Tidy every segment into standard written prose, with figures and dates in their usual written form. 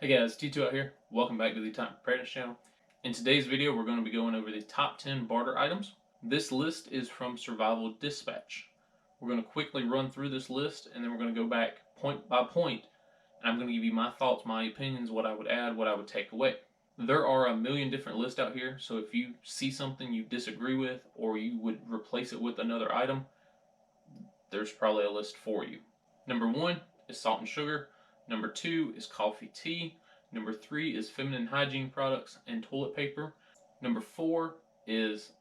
Hey guys, T2 out here. Welcome back to the Time Preparedness channel. In today's video, we're going to be going over the top 10 barter items. This list is from Survival Dispatch. We're going to quickly run through this list and then we're going to go back point by point and I'm going to give you my thoughts, my opinions, what I would add, what I would take away. There are a million different lists out here, so if you see something you disagree with or you would replace it with another item, there's probably a list for you. Number 1 is salt and sugar. Number 2 is coffee, tea. Number 3 is feminine hygiene products and toilet paper. Number 4 is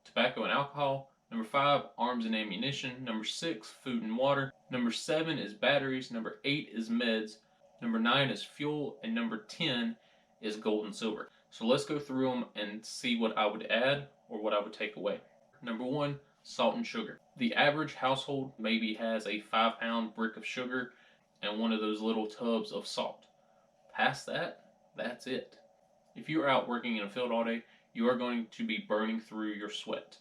tobacco and alcohol. Number 5, arms and ammunition. Number 6, food and water. Number 7 is batteries. Number 8 is meds. Number 9 is fuel. And number 10 is gold and silver. So let's go through them and see what I would add or what I would take away. Number 1, salt and sugar. The average household maybe has a 5-pound brick of sugar and one of those little tubs of salt. Past that, that's it. If you're out working in a field all day, you are going to be burning through your sweat.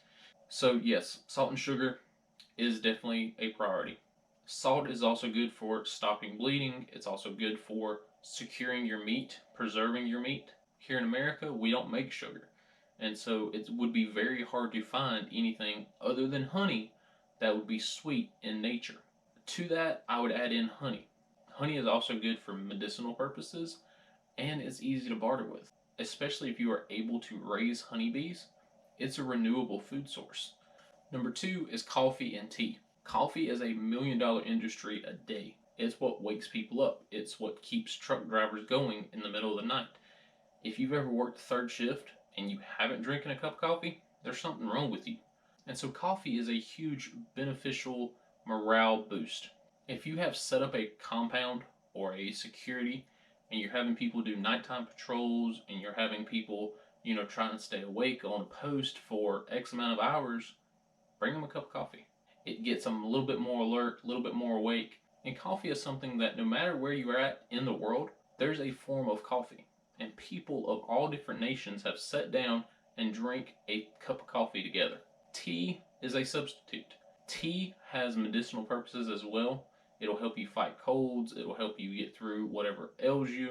So yes, salt and sugar is definitely a priority. Salt is also good for stopping bleeding. It's also good for securing your meat, preserving your meat. Here in America, we don't make sugar. And so it would be very hard to find anything other than honey that would be sweet in nature. To that, I would add in honey. Honey is also good for medicinal purposes and it's easy to barter with, especially if you are able to raise honeybees. It's a renewable food source. Number 2 is coffee and tea. Coffee is a $1 million industry a day. It's what wakes people up. It's what keeps truck drivers going in the middle of the night. If you've ever worked third shift and you haven't drinking a cup of coffee, there's something wrong with you. And so coffee is a huge beneficial morale boost. If you have set up a compound or a security and you're having people do nighttime patrols and you're having people, trying to stay awake on a post for X amount of hours, bring them a cup of coffee. It gets them a little bit more alert, a little bit more awake. And coffee is something that no matter where you're at in the world, there's a form of coffee. And people of all different nations have sat down and drank a cup of coffee together. Tea is a substitute. Tea has medicinal purposes as well. It'll help you fight colds. It'll help you get through whatever ails you.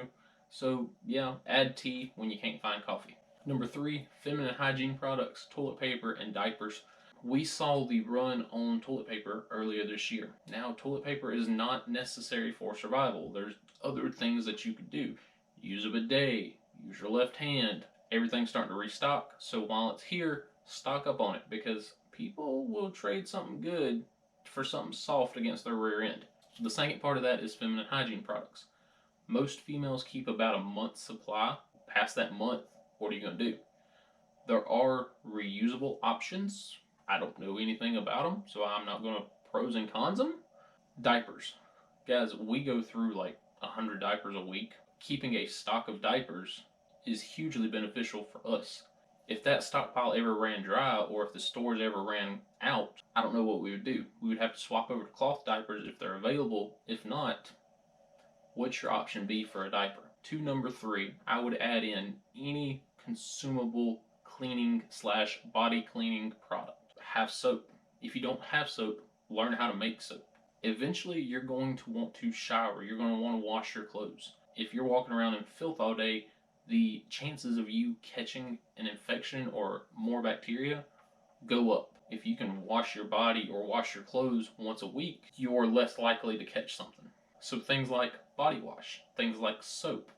So yeah, add tea when you can't find coffee. Number 3, feminine hygiene products, toilet paper, and diapers. We saw the run on toilet paper earlier this year. Now, toilet paper is not necessary for survival. There's other things that you could do. Use a bidet, use your left hand. Everything's starting to restock. So while it's here, stock up on it because people will trade something good for something soft against their rear end. The second part of that is feminine hygiene products. Most females keep about a month's supply. Past that month, what are you going to do? There are reusable options. I don't know anything about them, so I'm not going to pros and cons them. Diapers. Guys, we go through like 100 diapers a week. Keeping a stock of diapers is hugely beneficial for us. If that stockpile ever ran dry or if the stores ever ran out, I don't know what we would do. We would have to swap over to cloth diapers if they're available. If not, what's your option B for a diaper? To number 3, I would add in any consumable cleaning / body cleaning product. Have soap. If you don't have soap, learn how to make soap. Eventually, you're going to want to shower. You're going to want to wash your clothes. If you're walking around in filth all day, the chances of you catching an infection or more bacteria go up. If you can wash your body or wash your clothes once a week, you're less likely to catch something. So things like body wash, things like soap,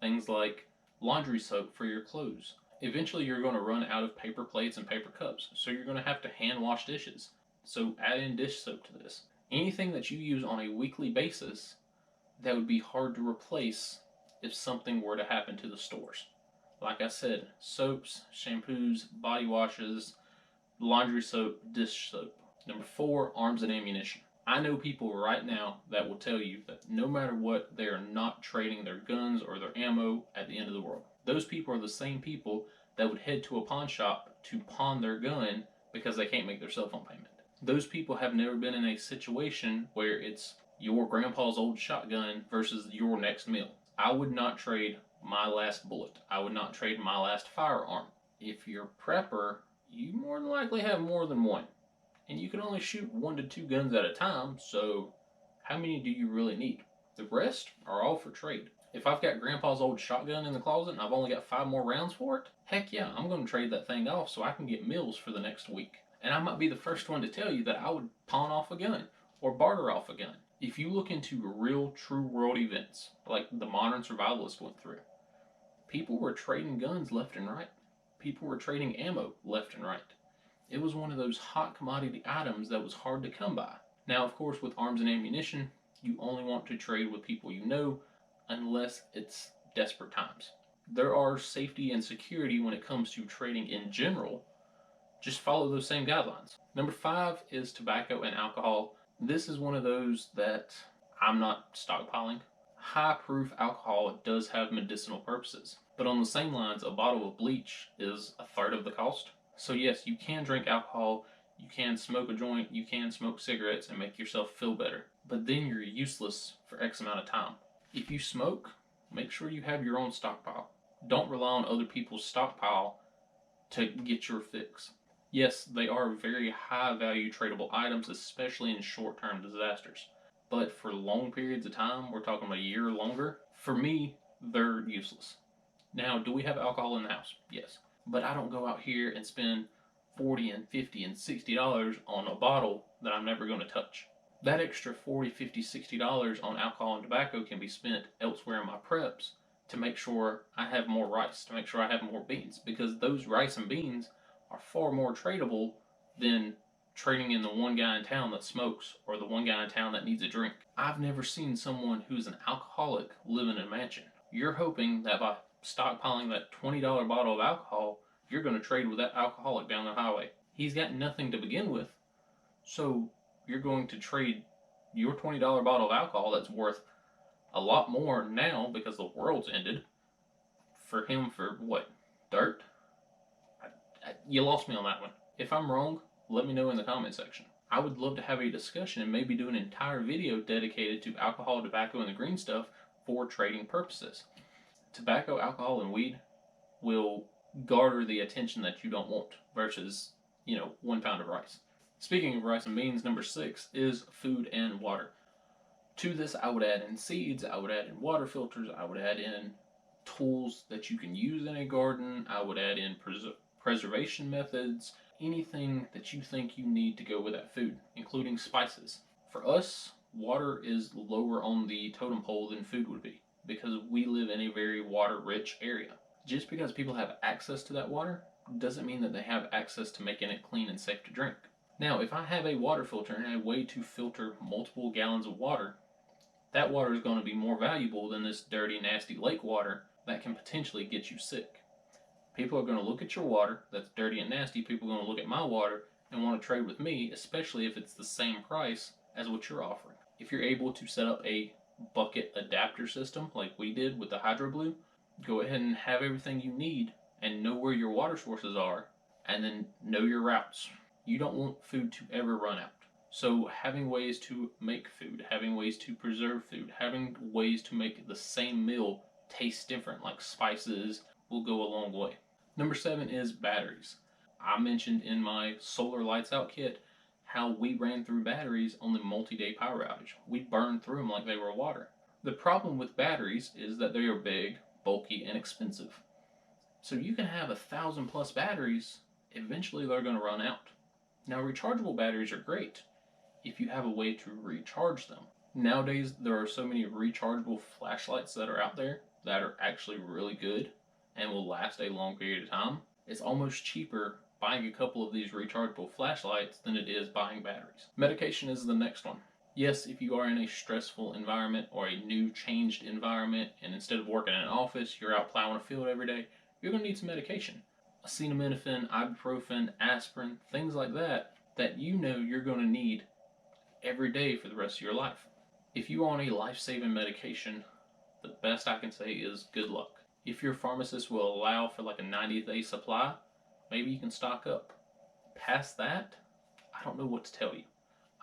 things like laundry soap for your clothes. Eventually you're going to run out of paper plates and paper cups, so you're going to have to hand wash dishes. So add in dish soap to this. Anything that you use on a weekly basis that would be hard to replace if something were to happen to the stores. Like I said, soaps, shampoos, body washes, laundry soap, dish soap. Number 4, arms and ammunition. I know people right now that will tell you that no matter what, they are not trading their guns or their ammo at the end of the world. Those people are the same people that would head to a pawn shop to pawn their gun because they can't make their cell phone payment. Those people have never been in a situation where it's your grandpa's old shotgun versus your next meal. I would not trade my last bullet. I would not trade my last firearm. If you're a prepper, you more than likely have more than one. And you can only shoot 1 to 2 guns at a time, so how many do you really need? The rest are all for trade. If I've got grandpa's old shotgun in the closet and I've only got 5 more rounds for it, heck yeah, I'm going to trade that thing off so I can get meals for the next week. And I might be the first one to tell you that I would pawn off a gun or barter off a gun. If you look into real, true world events like the modern survivalist went through, people were trading guns left and right. People were trading ammo left and right. It was one of those hot commodity items that was hard to come by. Now, of course, with arms and ammunition, you only want to trade with people you know unless it's desperate times. There are safety and security when it comes to trading in general. Just follow those same guidelines. Number 5 is tobacco and alcohol. This is one of those that I'm not stockpiling. High proof alcohol does have medicinal purposes, but on the same lines, a bottle of bleach is a third of the cost. So yes, you can drink alcohol, you can smoke a joint, you can smoke cigarettes and make yourself feel better, but then you're useless for X amount of time. If you smoke, make sure you have your own stockpile. Don't rely on other people's stockpile to get your fix. Yes, they are very high value tradable items, especially in short term disasters. But for long periods of time, we're talking a year or longer, for me, they're useless. Now, do we have alcohol in the house? Yes. But I don't go out here and spend $40 and $50 and $60 on a bottle that I'm never going to touch. That extra $40, $50, $60 on alcohol and tobacco can be spent elsewhere in my preps to make sure I have more rice, to make sure I have more beans, because those rice and beans are far more tradable than trading in the one guy in town that smokes or the one guy in town that needs a drink. I've never seen someone who's an alcoholic live in a mansion. You're hoping that by stockpiling that $20 bottle of alcohol, you're going to trade with that alcoholic down the highway. He's got nothing to begin with, so you're going to trade your $20 bottle of alcohol that's worth a lot more now because the world's ended for him for what? Dirt? You lost me on that one. If I'm wrong, let me know in the comment section. I would love to have a discussion and maybe do an entire video dedicated to alcohol, tobacco, and the green stuff for trading purposes. Tobacco, alcohol, and weed will garner the attention that you don't want versus, 1 pound of rice. Speaking of rice and beans, number 6 is food and water. To this, I would add in seeds, I would add in water filters, I would add in tools that you can use in a garden, I would add in preservation methods, anything that you think you need to go with that food, including spices. For us, water is lower on the totem pole than food would be because we live in a very water-rich area. Just because people have access to that water doesn't mean that they have access to making it clean and safe to drink. Now, if I have a water filter and a way to filter multiple gallons of water, that water is going to be more valuable than this dirty, nasty lake water that can potentially get you sick. People are going to look at your water that's dirty and nasty. People are going to look at my water and want to trade with me, especially if it's the same price as what you're offering. If you're able to set up a bucket adapter system like we did with the Hydro Blue, go ahead and have everything you need and know where your water sources are and then know your routes. You don't want food to ever run out. So having ways to make food, having ways to preserve food, having ways to make the same meal taste different like spices will go a long way. Number 7 is batteries. I mentioned in my solar lights out kit how we ran through batteries on the multi-day power outage. We burned through them like they were water. The problem with batteries is that they are big, bulky, and expensive. So you can have 1,000+ batteries, eventually they're going to run out. Now rechargeable batteries are great if you have a way to recharge them. Nowadays there are so many rechargeable flashlights that are out there that are actually really good and will last a long period of time. It's almost cheaper buying a couple of these rechargeable flashlights than it is buying batteries. Medication is the next one. Yes, if you are in a stressful environment or a new changed environment and instead of working in an office, you're out plowing a field every day, you're going to need some medication. Acetaminophen, ibuprofen, aspirin, things like that you know you're going to need every day for the rest of your life. If you are on a life-saving medication, the best I can say is good luck. If your pharmacist will allow for like a 90-day supply, maybe you can stock up. Past that, I don't know what to tell you.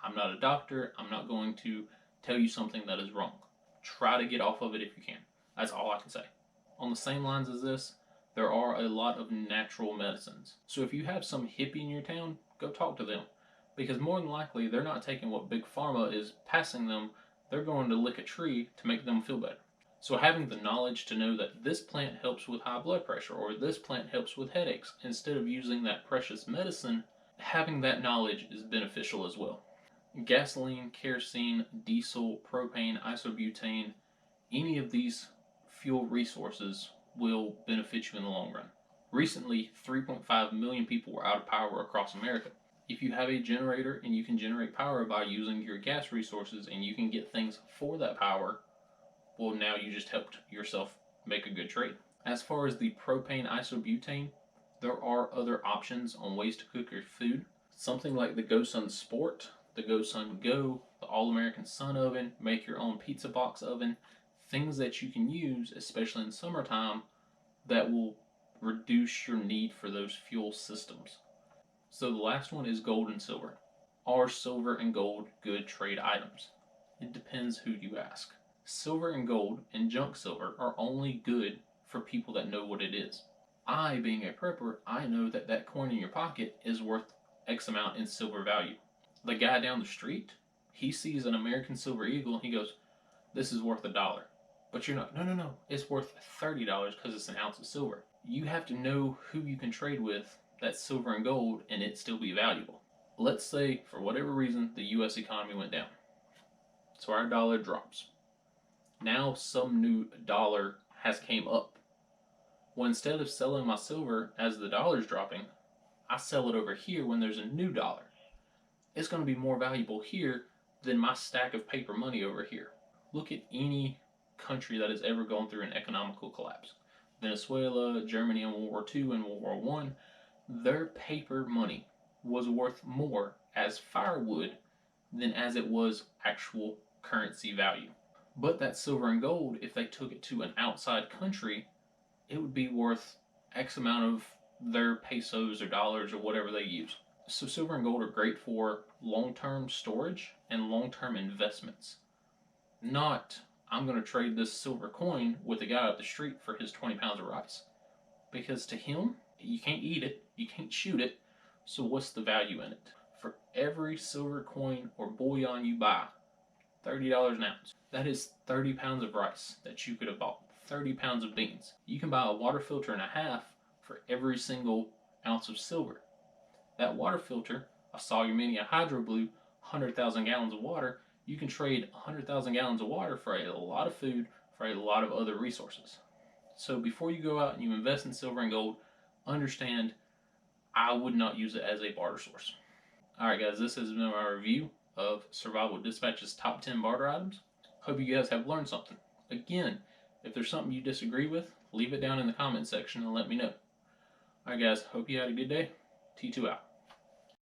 I'm not a doctor. I'm not going to tell you something that is wrong. Try to get off of it if you can. That's all I can say. On the same lines as this, there are a lot of natural medicines. So if you have some hippie in your town, go talk to them. Because more than likely, they're not taking what Big Pharma is passing them. They're going to lick a tree to make them feel better. So having the knowledge to know that this plant helps with high blood pressure or this plant helps with headaches, instead of using that precious medicine, having that knowledge is beneficial as well. Gasoline, kerosene, diesel, propane, isobutane, any of these fuel resources will benefit you in the long run. Recently, 3.5 million people were out of power across America. If you have a generator and you can generate power by using your gas resources and you can get things for that power, well, now you just helped yourself make a good trade. As far as the propane isobutane, there are other options on ways to cook your food. Something like the GoSun Sport, the GoSun Go, the All American Sun Oven, make your own pizza box oven, things that you can use, especially in summertime, that will reduce your need for those fuel systems. So the last one is gold and silver. Are silver and gold good trade items? It depends who you ask. Silver and gold and junk silver are only good for people that know what it is. I, being a prepper, I know that that coin in your pocket is worth X amount in silver value. The guy down the street, he sees an American Silver Eagle and he goes, this is worth $1. But you're not, no, it's worth $30 because it's an ounce of silver. You have to know who you can trade with that's silver and gold and it still be valuable. Let's say, for whatever reason, the US economy went down. So our dollar drops. Now some new dollar has came up. Well, instead of selling my silver as the dollar's dropping, I sell it over here when there's a new dollar. It's going to be more valuable here than my stack of paper money over here. Look at any country that has ever gone through an economical collapse. Venezuela, Germany in World War II and World War I, their paper money was worth more as firewood than as it was actual currency value. But that silver and gold, if they took it to an outside country, it would be worth X amount of their pesos or dollars or whatever they use. So silver and gold are great for long-term storage and long-term investments. Not, I'm going to trade this silver coin with a guy up the street for his 20 pounds of rice. Because to him, you can't eat it, you can't shoot it, so what's the value in it? For every silver coin or bullion you buy, $30 an ounce. That is 30 pounds of rice that you could have bought. 30 pounds of beans. You can buy a water filter and a half for every single ounce of silver. That water filter, a Soluminia Hydro Blue, 100,000 gallons of water, you can trade 100,000 gallons of water for a lot of food, for a lot of other resources. So before you go out and you invest in silver and gold, understand I would not use it as a barter source. Alright guys, this has been my review of Survival Dispatch's top 10 barter items. Hope you guys have learned something. Again, if there's something you disagree with, leave it down in the comment section and let me know. Alright guys, hope you had a good day. T2 out.